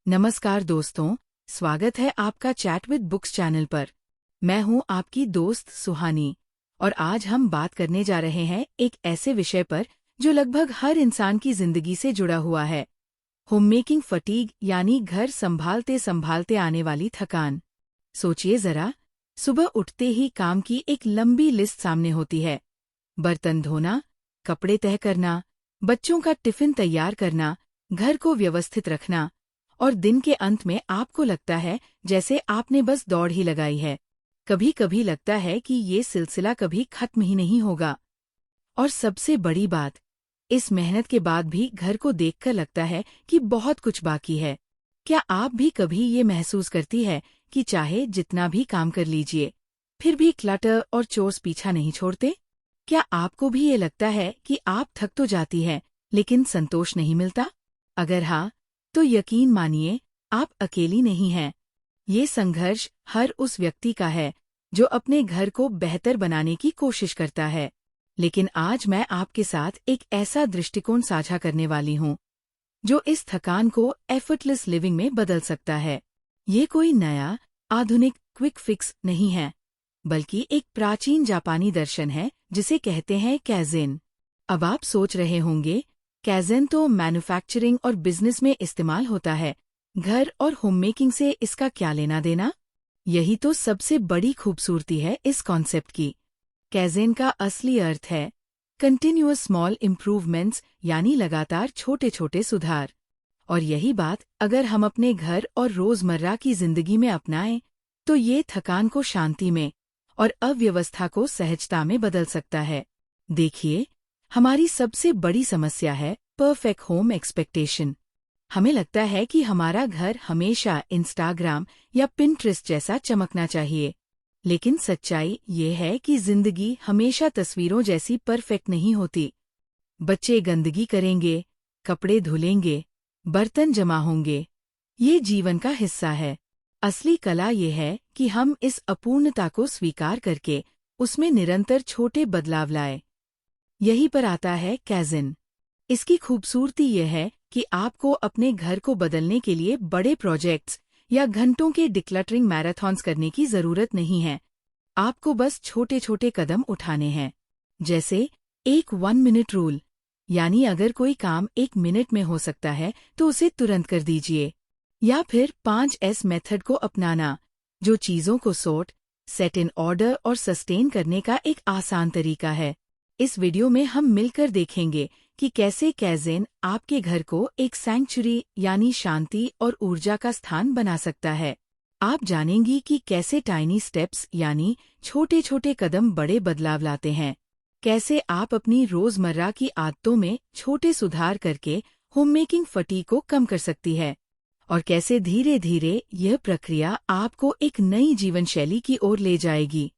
नमस्कार दोस्तों, स्वागत है आपका चैट विद बुक्स चैनल पर। मैं हूं आपकी दोस्त सुहानी और आज हम बात करने जा रहे हैं एक ऐसे विषय पर जो लगभग हर इंसान की जिंदगी से जुड़ा हुआ है। होममेकिंग फटीग यानी घर संभालते संभालते आने वाली थकान। सोचिए जरा, सुबह उठते ही काम की एक लंबी लिस्ट सामने होती है। बर्तन धोना, कपड़े तह करना, बच्चों का टिफिन तैयार करना, घर को व्यवस्थित रखना, और दिन के अंत में आपको लगता है जैसे आपने बस दौड़ ही लगाई है। कभी कभी लगता है कि ये सिलसिला कभी खत्म ही नहीं होगा। और सबसे बड़ी बात, इस मेहनत के बाद भी घर को देखकर लगता है कि बहुत कुछ बाकी है। क्या आप भी कभी ये महसूस करती है कि चाहे जितना भी काम कर लीजिए, फिर भी क्लटर और चोर्स पीछा नहीं छोड़ते? क्या आपको भी ये लगता है कि आप थक तो जाती हैं, लेकिन संतोष नहीं मिलता? अगर हाँ, तो यकीन मानिए, आप अकेली नहीं हैं। ये संघर्ष हर उस व्यक्ति का है जो अपने घर को बेहतर बनाने की कोशिश करता है। लेकिन आज मैं आपके साथ एक ऐसा दृष्टिकोण साझा करने वाली हूँ जो इस थकान को एफर्टलेस लिविंग में बदल सकता है। ये कोई नया, आधुनिक क्विक फिक्स नहीं है, बल्कि एक प्राचीन जापानी दर्शन है जिसे कहते हैं कैज़ेन। अब आप सोच रहे होंगे, कैज़ेन तो मैन्युफैक्चरिंग और बिजनेस में इस्तेमाल होता है, घर और होममेकिंग से इसका क्या लेना देना? यही तो सबसे बड़ी खूबसूरती है इस कॉन्सेप्ट की। कैज़ेन का असली अर्थ है कंटिन्यूअस स्मॉल इम्प्रूवमेंट्स, यानी लगातार छोटे छोटे सुधार। और यही बात अगर हम अपने घर और रोजमर्रा की जिंदगी में अपनाएं, तो ये थकान को शांति में और अव्यवस्था को सहजता में बदल सकता है। देखिए, हमारी सबसे बड़ी समस्या है परफेक्ट होम एक्सपेक्टेशन। हमें लगता है कि हमारा घर हमेशा इंस्टाग्राम या पिंटरेस्ट जैसा चमकना चाहिए। लेकिन सच्चाई ये है कि जिंदगी हमेशा तस्वीरों जैसी परफेक्ट नहीं होती। बच्चे गंदगी करेंगे, कपड़े धुलेंगे, बर्तन जमा होंगे। ये जीवन का हिस्सा है। असली कला ये है कि हम इस अपूर्णता को स्वीकार करके उसमें निरंतर छोटे बदलाव लाएं। यहीं पर आता है कैज़ेन। इसकी खूबसूरती ये है कि आपको अपने घर को बदलने के लिए बड़े प्रोजेक्ट्स या घंटों के डिक्लटरिंग मैराथॉन्स करने की जरूरत नहीं है। आपको बस छोटे छोटे कदम उठाने हैं। जैसे एक 1 मिनट रूल, यानी अगर कोई काम 1 मिनट में हो सकता है तो उसे तुरंत कर दीजिए। या फिर 5S मेथड को अपनाना, जो चीजों को सॉर्ट, सेट इन ऑर्डर और सस्टेन करने का एक आसान तरीका है। इस वीडियो में हम मिलकर देखेंगे कि कैसे कैज़ेन आपके घर को एक सैंक्चुरी यानी शांति और ऊर्जा का स्थान बना सकता है। आप जानेंगी कि कैसे टाइनी स्टेप्स यानी छोटे छोटे कदम बड़े बदलाव लाते हैं। कैसे आप अपनी रोजमर्रा की आदतों में छोटे सुधार करके होममेकिंग फटीग को कम कर सकती है। और कैसे धीरे धीरे यह प्रक्रिया आपको एक नई जीवन शैली की ओर ले जाएगी,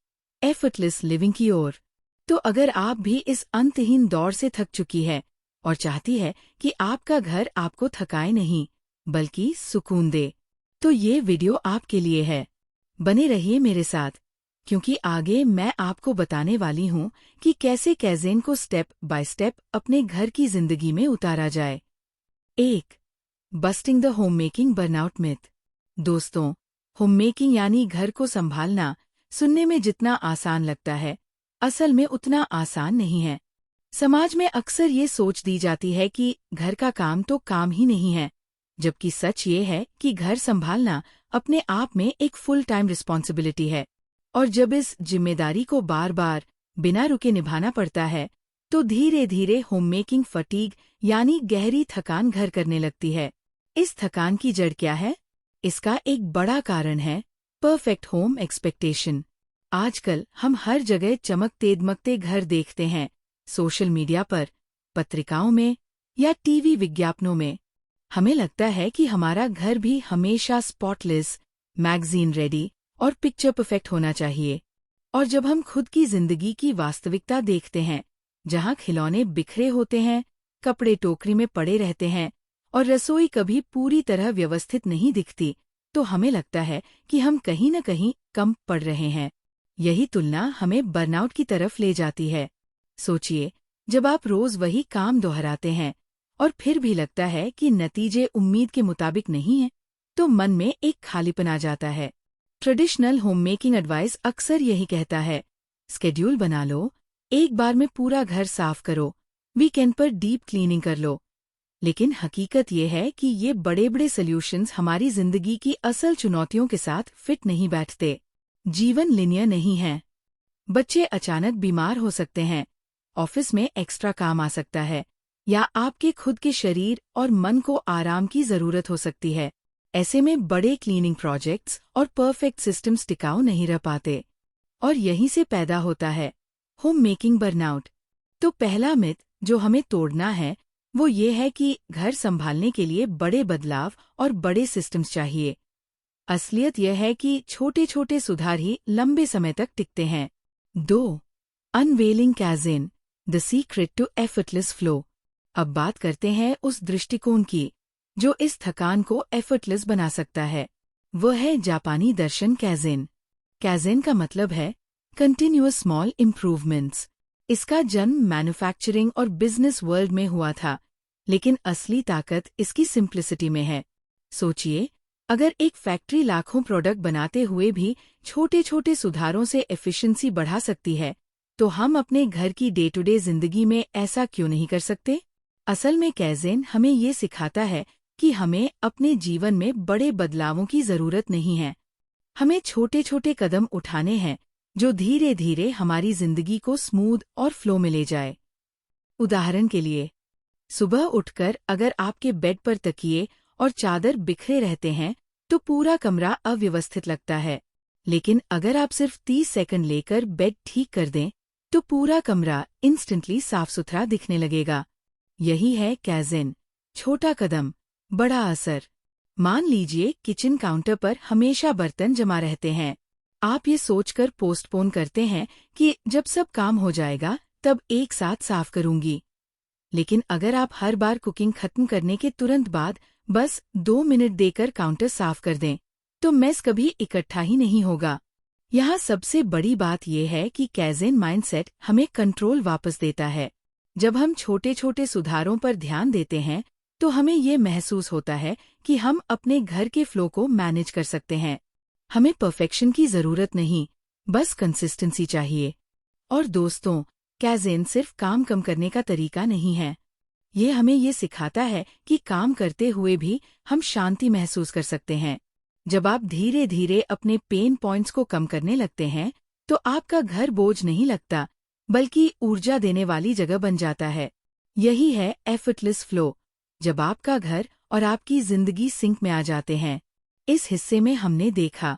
एफर्टलेस लिविंग की ओर। तो अगर आप भी इस अंतहीन दौर से थक चुकी है और चाहती है कि आपका घर आपको थकाए नहीं, बल्कि सुकून दे, तो ये वीडियो आपके लिए है। बने रहिए मेरे साथ, क्योंकि आगे मैं आपको बताने वाली हूँ कि कैसे कैज़ेन को स्टेप बाय स्टेप अपने घर की जिंदगी में उतारा जाए। 1. Busting the homemaking burnout myth. दोस्तों, होममेकिंग यानी घर को संभालना सुनने में जितना आसान लगता है, असल में उतना आसान नहीं है। समाज में अक्सर ये सोच दी जाती है कि घर का काम तो काम ही नहीं है, जबकि सच ये है कि घर संभालना अपने आप में एक फुल टाइम रिस्पॉन्सिबिलिटी है। और जब इस जिम्मेदारी को बार बार बिना रुके निभाना पड़ता है, तो धीरे धीरे होममेकिंग फटीग यानी गहरी थकान घर करने लगती है। इस थकान की जड़ क्या है? इसका एक बड़ा कारण है परफेक्ट होम एक्सपेक्टेशन। आजकल हम हर जगह चमकते दमकते घर देखते हैं, सोशल मीडिया पर, पत्रिकाओं में या टीवी विज्ञापनों में। हमें लगता है कि हमारा घर भी हमेशा स्पॉटलेस, मैगजीन रेडी और पिक्चर परफेक्ट होना चाहिए। और जब हम खुद की जिंदगी की वास्तविकता देखते हैं, जहां खिलौने बिखरे होते हैं, कपड़े टोकरी में पड़े रहते हैं और रसोई कभी पूरी तरह व्यवस्थित नहीं दिखती, तो हमें लगता है कि हम कहीं न कहीं कम पड़ रहे हैं। यही तुलना हमें बर्नआउट की तरफ ले जाती है। सोचिए, जब आप रोज वही काम दोहराते हैं और फिर भी लगता है कि नतीजे उम्मीद के मुताबिक नहीं हैं, तो मन में एक खालीपन आ जाता है। ट्रेडिशनल होम मेकिंग एडवाइस अक्सर यही कहता है, स्केड्यूल बना लो, एक बार में पूरा घर साफ करो, वीकेंड पर डीप क्लीनिंग कर लो। लेकिन हकीकत ये है कि ये बड़े बड़े सॉल्यूशंस हमारी जिंदगी की असल चुनौतियों के साथ फिट नहीं बैठते। जीवन लिनियर नहीं है। बच्चे अचानक बीमार हो सकते हैं, ऑफिस में एक्स्ट्रा काम आ सकता है, या आपके खुद के शरीर और मन को आराम की जरूरत हो सकती है। ऐसे में बड़े क्लीनिंग प्रोजेक्ट्स और परफेक्ट सिस्टम्स टिकाऊ नहीं रह पाते, और यहीं से पैदा होता है होम मेकिंग बर्नआउट। तो पहला मिथ जो हमें तोड़ना है वो ये है कि घर संभालने के लिए बड़े बदलाव और बड़े सिस्टम्स चाहिए। असलियत यह है कि छोटे छोटे सुधार ही लंबे समय तक टिकते हैं। 2. Unveiling kaizen, the secret to effortless flow. अब बात करते हैं उस दृष्टिकोण की जो इस थकान को एफर्टलेस बना सकता है। वह है जापानी दर्शन कैज़ेन। कैज़ेन का मतलब है कंटिन्यूअस स्मॉल इम्प्रूवमेंट्स। इसका जन्म मैन्युफैक्चरिंग और बिजनेस वर्ल्ड में हुआ था, लेकिन असली ताकत इसकी सिंप्लिसिटी में है। सोचिए, अगर एक फैक्ट्री लाखों प्रोडक्ट बनाते हुए भी छोटे छोटे सुधारों से एफिशिएंसी बढ़ा सकती है, तो हम अपने घर की डे टू डे जिंदगी में ऐसा क्यों नहीं कर सकते? असल में कैज़ेन हमें ये सिखाता है कि हमें अपने जीवन में बड़े बदलावों की जरूरत नहीं है। हमें छोटे छोटे कदम उठाने हैं जो धीरे धीरे हमारी जिंदगी को स्मूथ और फ्लो में ले जाए। उदाहरण के लिए, सुबह उठकर अगर आपके बेड पर तकिए और चादर बिखरे रहते हैं तो पूरा कमरा अव्यवस्थित लगता है, लेकिन अगर आप सिर्फ 30 सेकंड लेकर बेड ठीक कर दें तो पूरा कमरा इंस्टेंटली साफ सुथरा दिखने लगेगा। यही है कैज़ेन, छोटा कदम, बड़ा असर। मान लीजिए किचन काउंटर पर हमेशा बर्तन जमा रहते हैं। आप ये सोचकर पोस्टपोन करते हैं कि जब सब काम हो जाएगा तब एक साथ साफ करूंगी। लेकिन अगर आप हर बार कुकिंग खत्म करने के तुरंत बाद बस 2 मिनट देकर काउंटर साफ कर दें, तो मेस कभी इकट्ठा ही नहीं होगा। यहाँ सबसे बड़ी बात यह है कि कैज़ेन माइंडसेट हमें कंट्रोल वापस देता है। जब हम छोटे छोटे सुधारों पर ध्यान देते हैं तो हमें ये महसूस होता है कि हम अपने घर के फ्लो को मैनेज कर सकते हैं। हमें परफेक्शन की जरूरत नहीं, बस कंसिस्टेंसी चाहिए। और दोस्तों, कैज़ेन सिर्फ काम कम करने का तरीका नहीं है। ये हमें ये सिखाता है कि काम करते हुए भी हम शांति महसूस कर सकते हैं। जब आप धीरे धीरे अपने पेन पॉइंट्स को कम करने लगते हैं तो आपका घर बोझ नहीं लगता, बल्कि ऊर्जा देने वाली जगह बन जाता है। यही है एफर्टलेस फ्लो, जब आपका घर और आपकी जिंदगी सिंक में आ जाते हैं। इस हिस्से में हमने देखा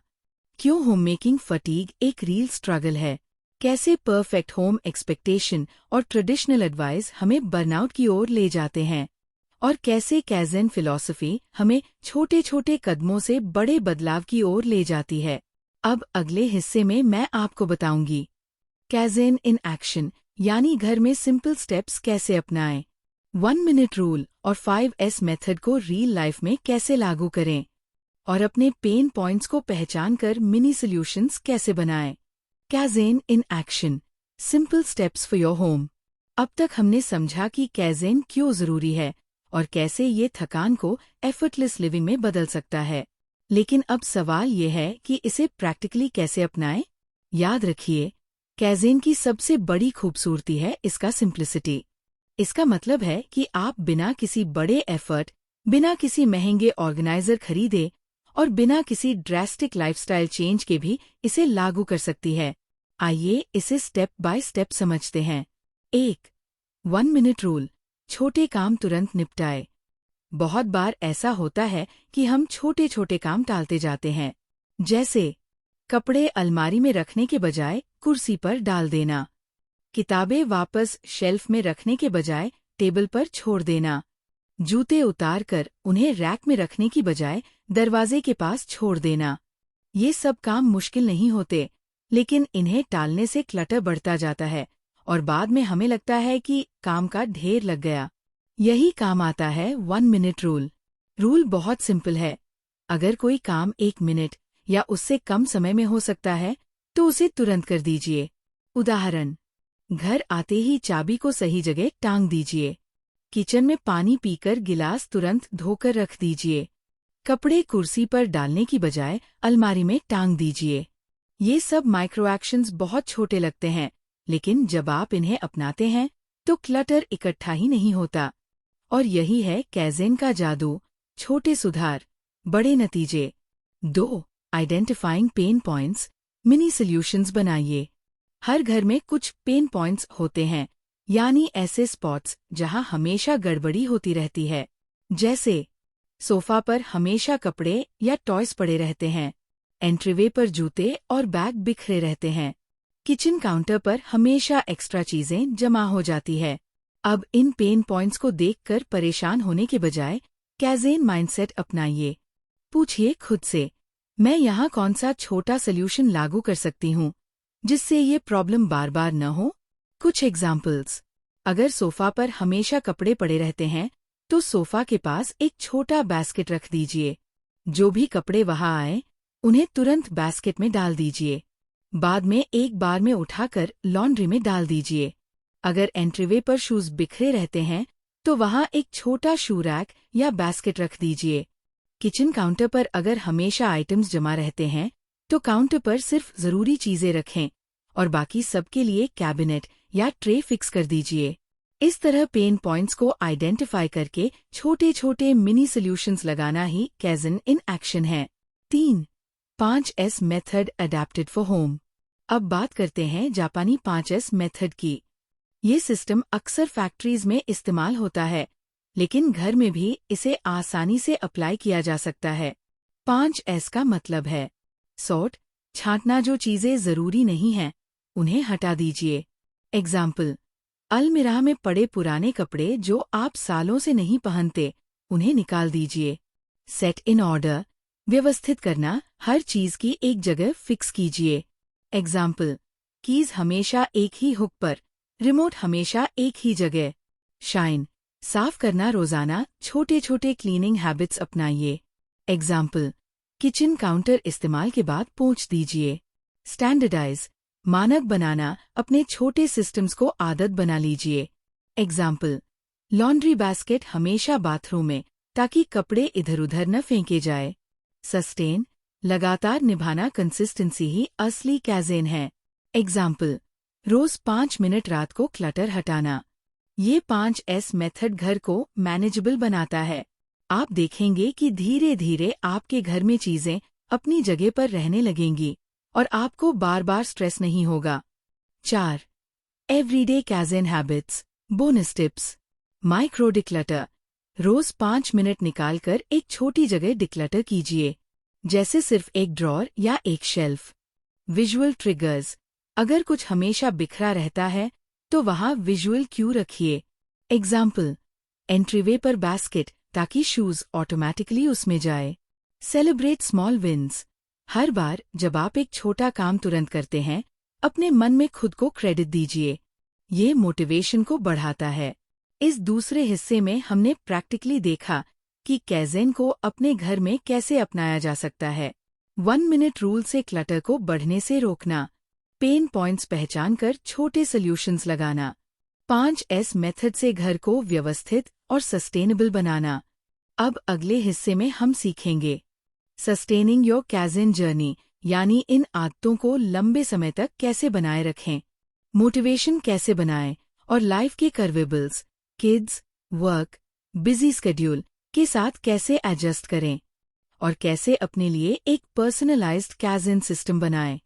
क्यों होम मेकिंग फटीग एक रियल स्ट्रगल है, कैसे परफेक्ट होम एक्सपेक्टेशन और ट्रेडिशनल एडवाइस हमें बर्नआउट की ओर ले जाते हैं, और कैसे कैज़ेन फिलॉसफी हमें छोटे छोटे कदमों से बड़े बदलाव की ओर ले जाती है। अब अगले हिस्से में मैं आपको बताऊंगी कैज़ेन इन एक्शन, यानी घर में सिंपल स्टेप्स कैसे अपनाएं, 1 मिनट रूल और 5S मेथड को रियल लाइफ में कैसे लागू करें, और अपने पेन पॉइंट्स को पहचानकर मिनी सॉल्यूशंस कैसे बनाएं। Kaizen in action, simple steps for your home. अब तक हमने समझा कि कैज़ेन क्यों जरूरी है और कैसे ये थकान को एफर्टलेस लिविंग में बदल सकता है। लेकिन अब सवाल ये है कि इसे प्रैक्टिकली कैसे अपनाएं। याद रखिए, कैज़ेन की सबसे बड़ी खूबसूरती है इसका सिंप्लिसिटी। इसका मतलब है कि आप बिना किसी बड़े एफर्ट, बिना किसी महंगे ऑर्गेनाइजर खरीदे और बिना किसी ड्रास्टिक लाइफस्टाइल चेंज के भी इसे लागू कर सकती है। आइए इसे स्टेप बाय स्टेप समझते हैं। 1. 1 मिनट रूल, छोटे काम तुरंत निपटाए। बहुत बार ऐसा होता है कि हम छोटे छोटे काम टालते जाते हैं, जैसे कपड़े अलमारी में रखने के बजाय कुर्सी पर डाल देना, किताबें वापस शेल्फ में रखने के बजाय टेबल पर छोड़ देना, जूते उतार कर उन्हें रैक में रखने की बजाय दरवाजे के पास छोड़ देना। ये सब काम मुश्किल नहीं होते, लेकिन इन्हें टालने से क्लटर बढ़ता जाता है और बाद में हमें लगता है कि काम का ढेर लग गया। यही काम आता है 1 मिनट रूल। रूल बहुत सिंपल है। अगर कोई काम 1 मिनट या उससे कम समय में हो सकता है तो उसे तुरंत कर दीजिए। उदाहरण, घर आते ही चाबी को सही जगह टांग दीजिए। किचन में पानी पीकर गिलास तुरंत धोकर रख दीजिए। कपड़े कुर्सी पर डालने की बजाय अलमारी में टांग दीजिए। ये सब माइक्रो एक्शंस बहुत छोटे लगते हैं, लेकिन जब आप इन्हें अपनाते हैं तो क्लटर इकट्ठा ही नहीं होता। और यही है कैज़ेन का जादू, छोटे सुधार, बड़े नतीजे। 2. Identifying pen points, mini solutions बनाइए। हर घर में कुछ पेन पॉइंट्स होते हैं, यानी ऐसे स्पॉट्स जहां हमेशा गड़बड़ी होती रहती है। जैसे सोफा पर हमेशा कपड़े या टॉयज पड़े रहते हैं, एंट्रीवे पर जूते और बैग बिखरे रहते हैं, किचन काउंटर पर हमेशा एक्स्ट्रा चीजें जमा हो जाती है। अब इन पेन पॉइंट्स को देखकर परेशान होने के बजाय कैज़ेन माइंडसेट अपनाइए। पूछिए खुद से, मैं यहाँ कौन सा छोटा सॉल्यूशन लागू कर सकती हूँ जिससे ये प्रॉब्लम बार बार न हो। कुछ एग्जाम्पल्स। अगर सोफा पर हमेशा कपड़े पड़े रहते हैं तो सोफा के पास एक छोटा बास्केट रख दीजिए। जो भी कपड़े वहां आए उन्हें तुरंत बास्केट में डाल दीजिए। बाद में एक बार में उठाकर लॉन्ड्री में डाल दीजिए। अगर एंट्रीवे पर शूज बिखरे रहते हैं तो वहां एक छोटा शू रैक या बास्केट रख दीजिए। किचन काउंटर पर अगर हमेशा आइटम्स जमा रहते हैं तो काउंटर पर सिर्फ जरूरी चीजें रखें और बाकी सबके लिए कैबिनेट या ट्रे फिक्स कर दीजिए। इस तरह पेन पॉइंट्स को आइडेंटिफाई करके छोटे छोटे मिनी सॉल्यूशंस लगाना ही कैज़ेन इन एक्शन है। 3. 5S method adapted for home. अब बात करते हैं जापानी 5S मेथड की। ये सिस्टम अक्सर फैक्ट्रीज में इस्तेमाल होता है, लेकिन घर में भी इसे आसानी से अप्लाई किया जा सकता है। 5S का मतलब है सॉर्ट, छांटना, जो चीजें जरूरी नहीं हैं उन्हें हटा दीजिए। एग्जाम्पल, अलमीरा में पड़े पुराने कपड़े जो आप सालों से नहीं पहनते उन्हें निकाल दीजिए। सेट इन ऑर्डर, व्यवस्थित करना, हर चीज की एक जगह फिक्स कीजिए। एग्जाम्पल, कीज हमेशा एक ही हुक पर, रिमोट हमेशा एक ही जगह। शाइन, साफ करना रोजाना, छोटे छोटे क्लीनिंग हैबिट्स अपनाइए। एग्जाम्पल, किचन काउंटर इस्तेमाल के बाद पोंछ दीजिए। स्टैंडर्डाइज, मानक बनाना, अपने छोटे सिस्टम्स को आदत बना लीजिए। एग्जाम्पल, लॉन्ड्री बास्केट हमेशा बाथरूम में ताकि कपड़े इधर उधर न फेंके जाए। सस्टेन, लगातार निभाना, कंसिस्टेंसी ही असली कैज़ेन है। एग्जाम्पल, रोज 5 मिनट रात को क्लटर हटाना। ये 5S मेथड घर को मैनेजेबल बनाता है। आप देखेंगे कि धीरे धीरे आपके घर में चीजें अपनी जगह पर रहने लगेंगी और आपको बार बार स्ट्रेस नहीं होगा। 4. Everyday kaizen habits, bonus tips. Micro declutter, रोज 5 मिनट निकालकर एक छोटी जगह डिक्लटर कीजिए, जैसे सिर्फ एक ड्रॉर या एक शेल्फ। विजुअल ट्रिगर्स, अगर कुछ हमेशा बिखरा रहता है तो वहां विजुअल क्यू रखिए। एग्जाम्पल, एंट्रीवे पर बास्केट ताकि शूज ऑटोमेटिकली उसमें जाए। सेलिब्रेट स्मॉल विन्स, हर बार जब आप एक छोटा काम तुरंत करते हैं अपने मन में खुद को क्रेडिट दीजिए। ये मोटिवेशन को बढ़ाता है। इस दूसरे हिस्से में हमने प्रैक्टिकली देखा कि कैज़ेन को अपने घर में कैसे अपनाया जा सकता है। 1 मिनट रूल से क्लटर को बढ़ने से रोकना, पेन पॉइंट्स पहचानकर छोटे सॉल्यूशंस लगाना, 5S मेथड से घर को व्यवस्थित और सस्टेनेबल बनाना। अब अगले हिस्से में हम सीखेंगे सस्टेनिंग योर कैज़ेन जर्नी, यानी इन आदतों को लंबे समय तक कैसे बनाए रखें, मोटिवेशन कैसे बनाएं और लाइफ के कर्वेबल्स, किड्स, वर्क, बिजी स्केड्यूल के साथ कैसे एडजस्ट करें और कैसे अपने लिए एक पर्सनलाइज्ड कैज़ेन सिस्टम बनाएं।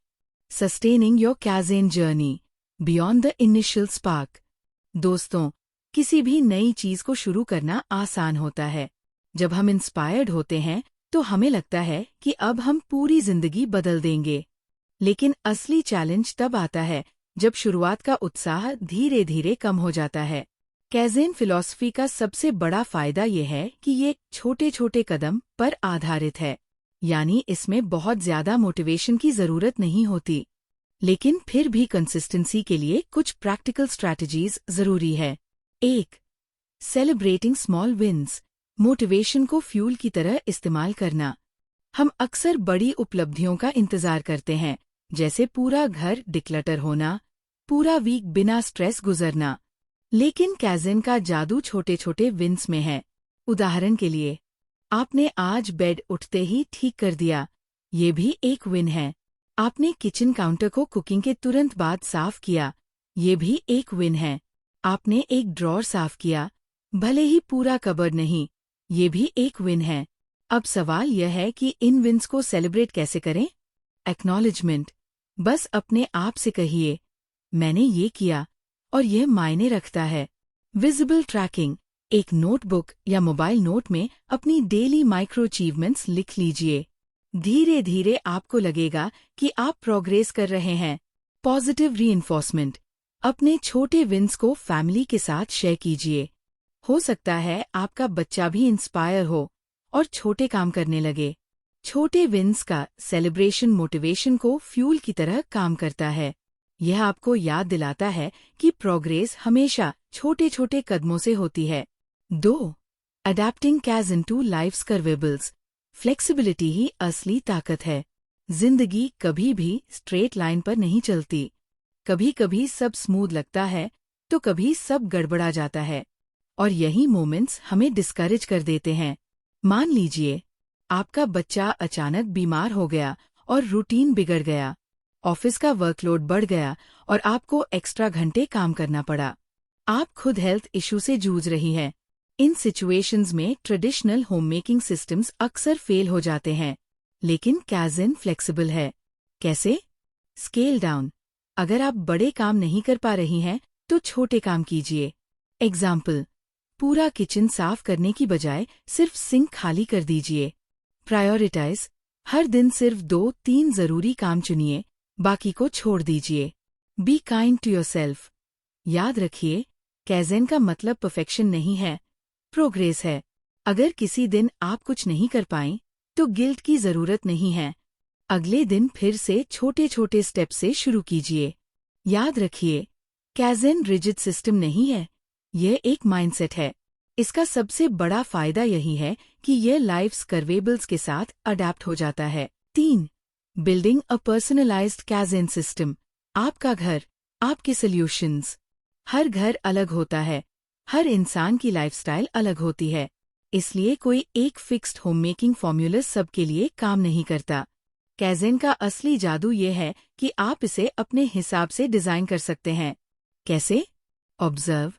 Sustaining your kaizen journey, beyond the initial spark. दोस्तों, किसी भी नई चीज को शुरू करना आसान होता है। जब हम इंस्पायर्ड होते हैं तो हमें लगता है कि अब हम पूरी जिंदगी बदल देंगे। लेकिन असली चैलेंज तब आता है जब शुरुआत का उत्साह धीरे धीरे कम हो जाता है। कैज़ेन फिलॉसफी का सबसे बड़ा फायदा ये है कि ये छोटे छोटे कदम पर आधारित है, यानी इसमें बहुत ज्यादा मोटिवेशन की जरूरत नहीं होती। लेकिन फिर भी कंसिस्टेंसी के लिए कुछ प्रैक्टिकल स्ट्रैटेजीज जरूरी है। 1. सेलिब्रेटिंग स्मॉल विन्स, मोटिवेशन को फ्यूल की तरह इस्तेमाल करना। हम अक्सर बड़ी उपलब्धियों का इंतजार करते हैं, जैसे पूरा घर डिक्लटर होना, पूरा वीक बिना स्ट्रेस गुजरना। लेकिन कैज़ेन का जादू छोटे छोटे विन्स में है। उदाहरण के लिए, आपने आज बेड उठते ही ठीक कर दिया, ये भी एक विन है। आपने किचन काउंटर को कुकिंग के तुरंत बाद साफ किया, ये भी एक विन है। आपने एक ड्रॉर साफ किया, भले ही पूरा कबर्ड नहीं, ये भी एक विन है। अब सवाल यह है कि इन विन्स को सेलिब्रेट कैसे करें? एक्नॉलेजमेंट। बस अपने आप से कहिए, मैंने ये किया और यह मायने रखता है। Visible tracking. एक नोटबुक या मोबाइल नोट में अपनी डेली माइक्रो अचीवमेंट्स लिख लीजिए। धीरे धीरे आपको लगेगा कि आप प्रोग्रेस कर रहे हैं। Positive reinforcement. अपने छोटे विन्स को फैमिली के साथ शेयर कीजिए। हो सकता है आपका बच्चा भी इंस्पायर हो और छोटे काम करने लगे। छोटे विन्स का सेलिब्रेशन मोटिवेशन को फ्यूल की तरह काम करता है। यह आपको याद दिलाता है कि प्रोग्रेस हमेशा छोटे छोटे कदमों से होती है। 2. Adapting kaizen into life's curveballs. Flexibility ही असली ताकत है। जिंदगी कभी भी स्ट्रेट लाइन पर नहीं चलती। कभी कभी सब स्मूथ लगता है तो कभी सब गड़बड़ा जाता है, और यही मोमेंट्स हमें डिस्करेज कर देते हैं। मान लीजिए आपका बच्चा अचानक बीमार हो गया और रूटीन बिगड़ गया। ऑफिस का वर्कलोड बढ़ गया और आपको एक्स्ट्रा घंटे काम करना पड़ा। आप खुद हेल्थ इशू से जूझ रही हैं। इन सिचुएशंस में ट्रेडिशनल होममेकिंग सिस्टम्स अक्सर फेल हो जाते हैं, लेकिन कैज़न फ्लेक्सिबल है। कैसे? Scale down. अगर आप बड़े काम नहीं कर पा रही हैं तो छोटे काम कीजिए। एग्जाम्पल, पूरा किचन साफ करने की बजाय सिर्फ सिंक खाली कर दीजिए। प्रायोरिटाइज। हर दिन सिर्फ 2-3 जरूरी काम चुनिए, बाकी को छोड़ दीजिए। Be kind to yourself. याद रखिए, कैज़न का मतलब परफेक्शन नहीं है, प्रोग्रेस है। अगर किसी दिन आप कुछ नहीं कर पाएं तो गिल्ट की जरूरत नहीं है। अगले दिन फिर से छोटे छोटे स्टेप से शुरू कीजिए। याद रखिए, कैज़न रिजिड सिस्टम नहीं है, यह एक माइंडसेट है। इसका सबसे बड़ा फायदा यही है कि यह लाइफ्स कर्वेबल्स के साथ अडैप्ट हो जाता है। 3. Building a personalised kaizen system. आपका घर, आपके सॉल्यूशंस। हर घर अलग होता है, हर इंसान की लाइफस्टाइल अलग होती है, इसलिए कोई एक फिक्स्ड होममेकिंग फॉर्मूला सबके लिए काम नहीं करता। कैज़न का असली जादू ये है कि आप इसे अपने हिसाब से डिजाइन कर सकते हैं। कैसे? ऑब्जर्व।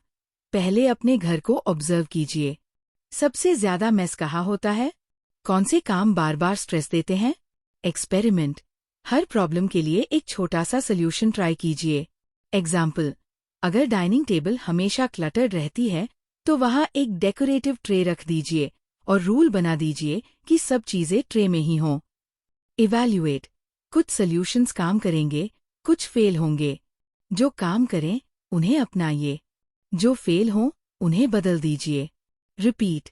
पहले अपने घर को ऑब्जर्व कीजिए। सबसे ज्यादा मेस कहाँ होता है? कौन से काम बार बार स्ट्रेस देते हैं? एक्सपेरिमेंट। हर प्रॉब्लम के लिए एक छोटा सा सॉल्यूशन ट्राई कीजिए। एग्जाम्पल, अगर डाइनिंग टेबल हमेशा क्लटर्ड रहती है तो वहाँ एक डेकोरेटिव ट्रे रख दीजिए और रूल बना दीजिए कि सब चीजें ट्रे में ही हों। इवैल्यूएट। कुछ सॉल्यूशंस काम करेंगे, कुछ फेल होंगे। जो काम करें उन्हें अपनाइए, जो फेल हों उन्हें बदल दीजिए। रिपीट।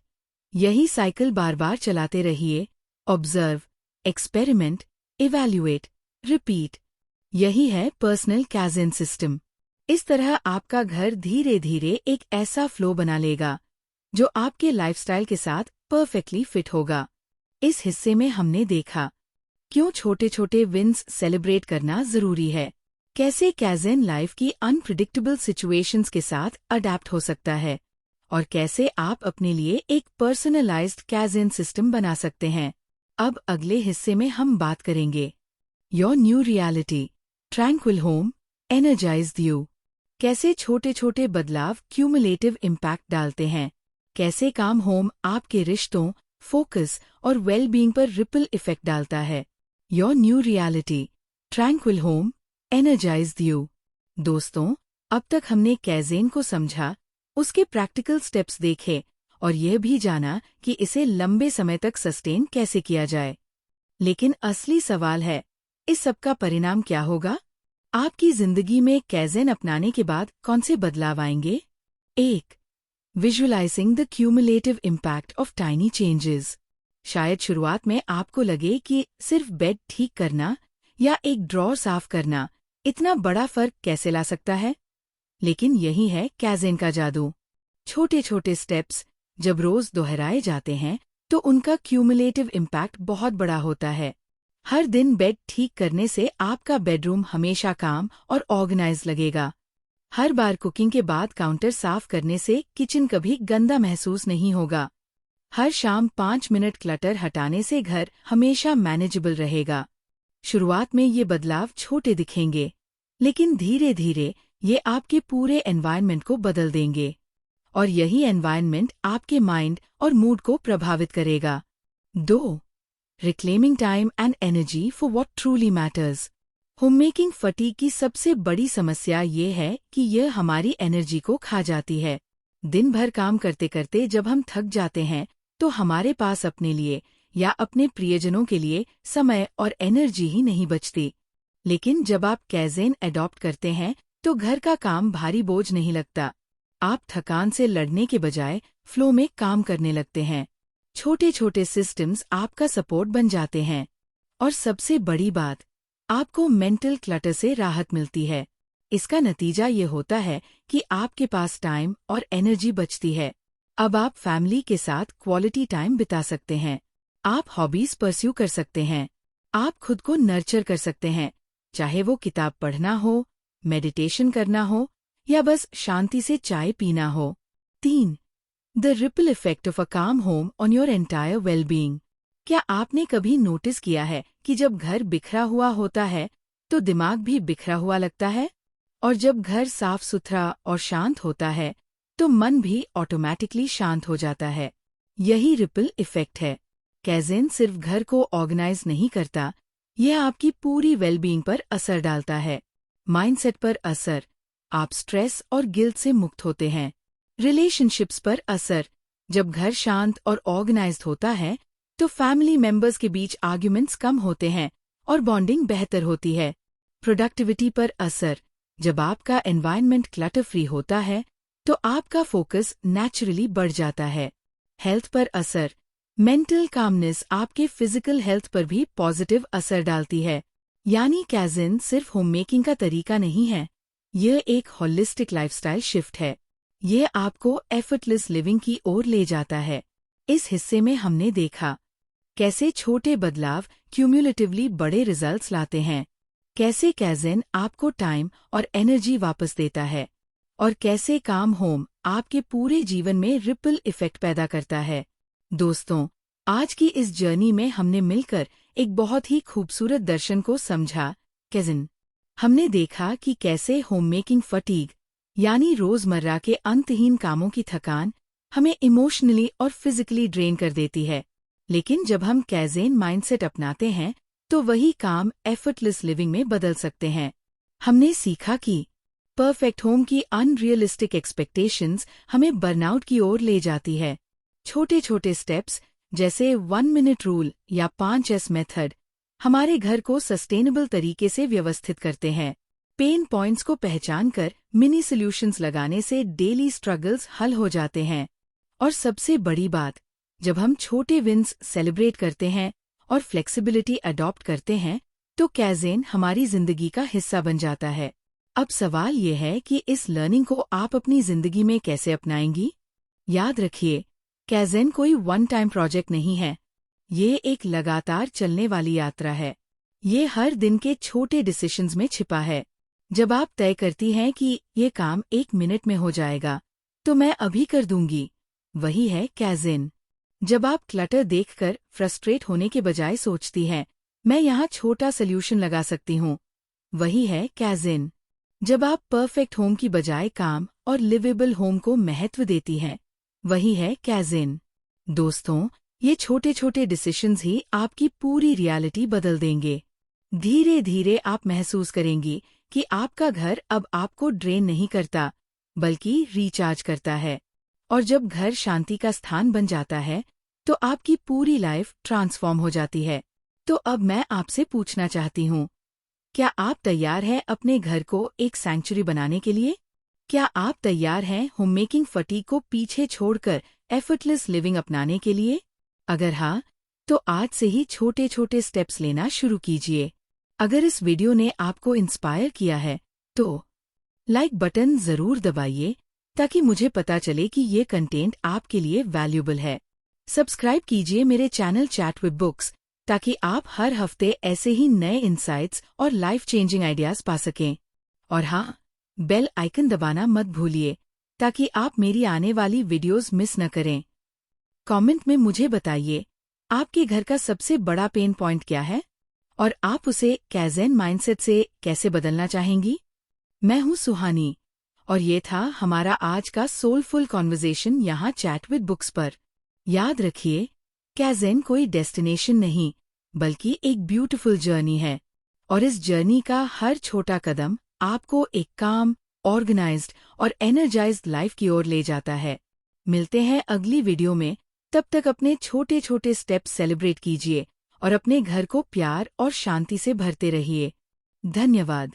यही साइकिल बार बार चलाते रहिए। Observe, experiment, evaluate, repeat. यही है पर्सनल कैज़न सिस्टम। इस तरह आपका घर धीरे धीरे एक ऐसा फ्लो बना लेगा जो आपके लाइफस्टाइल के साथ परफेक्टली फिट होगा। इस हिस्से में हमने देखा क्यों छोटे छोटे विन्स सेलिब्रेट करना जरूरी है, कैसे कैज़न लाइफ की अनप्रिडिक्टेबल सिचुएशंस के साथ अडैप्ट हो सकता है, और कैसे आप अपने लिए एक पर्सनलाइज्ड कैज़न सिस्टम बना सकते हैं। अब अगले हिस्से में हम बात करेंगे your new reality, tranquil home, energised you. कैसे छोटे छोटे बदलाव क्यूमुलेटिव इम्पैक्ट डालते हैं, कैसे काम होम आपके रिश्तों, फोकस और वेलबींग पर रिपल इफेक्ट डालता है। Your new reality, tranquil home, energised you. दोस्तों, अब तक हमने कैज़न को समझा, उसके प्रैक्टिकल स्टेप्स देखे और यह भी जाना कि इसे लंबे समय तक सस्टेन कैसे किया जाए। लेकिन असली सवाल है, इस सब का परिणाम क्या होगा? आपकी जिंदगी में कैज़न अपनाने के बाद कौन से बदलाव आएंगे? 1. Visualising the cumulative impact of tiny changes. शायद शुरुआत में आपको लगे कि सिर्फ बेड ठीक करना या एक ड्रॉर साफ करना इतना बड़ा फर्क कैसे ला सकता है, लेकिन यही है कैज़न का जादू। छोटे छोटे स्टेप्स जब रोज दोहराए जाते हैं तो उनका क्यूमुलेटिव इम्पैक्ट बहुत बड़ा होता है। हर दिन बेड ठीक करने से आपका बेडरूम हमेशा काम और ऑर्गेनाइज लगेगा। हर बार कुकिंग के बाद काउंटर साफ करने से किचन कभी गंदा महसूस नहीं होगा। हर शाम 5 मिनट क्लटर हटाने से घर हमेशा मैनेजेबल रहेगा। शुरुआत में ये बदलाव छोटे दिखेंगे, लेकिन धीरे धीरे ये आपके पूरे एनवायरनमेंट को बदल देंगे। और यही एनवायरनमेंट आपके माइंड और मूड को प्रभावित करेगा। 2. Reclaiming time and energy for what truly matters. Homemaking fatigue की सबसे बड़ी समस्या ये है कि यह हमारी एनर्जी को खा जाती है। दिन भर काम करते करते जब हम थक जाते हैं तो हमारे पास अपने लिए या अपने प्रियजनों के लिए समय और एनर्जी ही नहीं बचती। लेकिन जब आप कैज़ेन अडॉप्ट करते हैं तो घर का काम भारी बोझ नहीं लगता। आप थकान से लड़ने के बजाय फ्लो में काम करने लगते हैं। छोटे छोटे सिस्टम्स आपका सपोर्ट बन जाते हैं। और सबसे बड़ी बात, आपको मेंटल क्लटर से राहत मिलती है। इसका नतीजा ये होता है कि आपके पास टाइम और एनर्जी बचती है। अब आप फैमिली के साथ क्वालिटी टाइम बिता सकते हैं। आप हॉबीज परस्यू कर सकते हैं। आप खुद को नर्चर कर सकते हैं, चाहे वो किताब पढ़ना हो, मेडिटेशन करना हो या बस शांति से चाय पीना हो। 3. The ripple effect of a calm home on your entire wellbeing. क्या आपने कभी नोटिस किया है कि जब घर बिखरा हुआ होता है तो दिमाग भी बिखरा हुआ लगता है? और जब घर साफ सुथरा और शांत होता है तो मन भी ऑटोमैटिकली शांत हो जाता है। यही रिपल इफेक्ट है। कैज़ेन सिर्फ घर को ऑर्गेनाइज नहीं करता, यह आपकी पूरी वेलबीइंग पर असर डालता है। माइंडसेट पर असर, आप स्ट्रेस और गिल्ट से मुक्त होते हैं। रिलेशनशिप्स पर असर, जब घर शांत और ऑर्गेनाइज्ड होता है तो फैमिली मेंबर्स के बीच आर्ग्यूमेंट्स कम होते हैं और बॉन्डिंग बेहतर होती है। प्रोडक्टिविटी पर असर, जब आपका एनवायरनमेंट क्लटर फ्री होता है तो आपका फोकस नेचुरली बढ़ जाता है। हेल्थ पर असर, मेंटल कामनेस आपके फिजिकल हेल्थ पर भी पॉजिटिव असर डालती है। यानी कैज़ेन सिर्फ होममेकिंग का तरीका नहीं है, यह एक होलिस्टिक लाइफस्टाइल शिफ्ट है। यह आपको एफर्टलेस लिविंग की ओर ले जाता है। इस हिस्से में हमने देखा कैसे छोटे बदलाव क्यूम्युलेटिवली बड़े रिजल्ट्स लाते हैं, कैसे कैज़ेन आपको टाइम और एनर्जी वापस देता है, और कैसे काम होम आपके पूरे जीवन में रिपल इफेक्ट पैदा करता है। दोस्तों, आज की इस जर्नी में हमने मिलकर एक बहुत ही खूबसूरत दर्शन को समझा। कैज़ेन, हमने देखा कि कैसे होममेकिंग फटीग यानी रोजमर्रा के अंतहीन कामों की थकान हमें इमोशनली और फिजिकली ड्रेन कर देती है। लेकिन जब हम कैज़ेन माइंडसेट अपनाते हैं तो वही काम एफर्टलेस लिविंग में बदल सकते हैं। हमने सीखा कि परफेक्ट होम की अनरियलिस्टिक एक्सपेक्टेशंस हमें बर्नआउट की ओर ले जाती है। छोटे छोटे स्टेप्स जैसे 1 मिनट रूल या 5S मेथड हमारे घर को सस्टेनेबल तरीके से व्यवस्थित करते हैं। पेन पॉइंट्स को पहचानकर मिनी सॉल्यूशंस लगाने से डेली स्ट्रगल्स हल हो जाते हैं। और सबसे बड़ी बात, जब हम छोटे विन्स सेलिब्रेट करते हैं और फ्लेक्सिबिलिटी अडॉप्ट करते हैं तो कैज़ेन हमारी जिंदगी का हिस्सा बन जाता है। अब सवाल ये है कि इस लर्निंग को आप अपनी जिंदगी में कैसे अपनाएंगी? याद रखिए, कैज़ेन कोई वन टाइम प्रोजेक्ट नहीं है, ये एक लगातार चलने वाली यात्रा है। ये हर दिन के छोटे डिसीजंस में छिपा है। जब आप तय करती हैं कि ये काम 1 मिनट में हो जाएगा तो मैं अभी कर दूंगी, वही है कैज़ेन। जब आप क्लटर देखकर फ्रस्ट्रेट होने के बजाय सोचती हैं, मैं यहाँ छोटा सॉल्यूशन लगा सकती हूँ, वही है कैज़ेन। जब आप परफेक्ट होम की बजाय काम और लिवेबल होम को महत्व देती हैं, वही है कैज़ेन। दोस्तों, ये छोटे छोटे डिसीजंस ही आपकी पूरी रियलिटी बदल देंगे। धीरे धीरे आप महसूस करेंगी कि आपका घर अब आपको ड्रेन नहीं करता, बल्कि रिचार्ज करता है। और जब घर शांति का स्थान बन जाता है तो आपकी पूरी लाइफ ट्रांसफॉर्म हो जाती है। तो अब मैं आपसे पूछना चाहती हूँ, क्या आप तैयार हैं अपने घर को एक सैंक्चुरी बनाने के लिए? क्या आप तैयार हैं होममेकिंग फटीग को पीछे छोड़कर एफर्टलेस लिविंग अपनाने के लिए? अगर हाँ, तो आज से ही छोटे छोटे स्टेप्स लेना शुरू कीजिए। अगर इस वीडियो ने आपको इंस्पायर किया है तो लाइक बटन जरूर दबाइए ताकि मुझे पता चले कि ये कंटेंट आपके लिए वैल्यूबल है। सब्सक्राइब कीजिए मेरे चैनल चैट विद बुक्स ताकि आप हर हफ्ते ऐसे ही नए इंसाइट्स और लाइफ चेंजिंग आइडियाज पा सकें। और हाँ, बेल आइकन दबाना मत भूलिए ताकि आप मेरी आने वाली वीडियोस मिस न करें। कमेंट में मुझे बताइए, आपके घर का सबसे बड़ा पेन पॉइंट क्या है और आप उसे कैज़ेन माइंडसेट से कैसे बदलना चाहेंगी। मैं हूँ सुहानी और ये था हमारा आज का सोलफुल कॉन्वर्जेशन यहाँ चैट विद बुक्स पर। याद रखिए, कैज़ेन कोई डेस्टिनेशन नहीं बल्कि एक ब्यूटीफुल जर्नी है और इस जर्नी का हर छोटा कदम आपको एक काम, ऑर्गेनाइज्ड और एनर्जाइज्ड लाइफ की ओर ले जाता है। मिलते हैं अगली वीडियो में, तब तक अपने छोटे छोटे स्टेप्स सेलिब्रेट कीजिए और अपने घर को प्यार और शांति से भरते रहिए। धन्यवाद।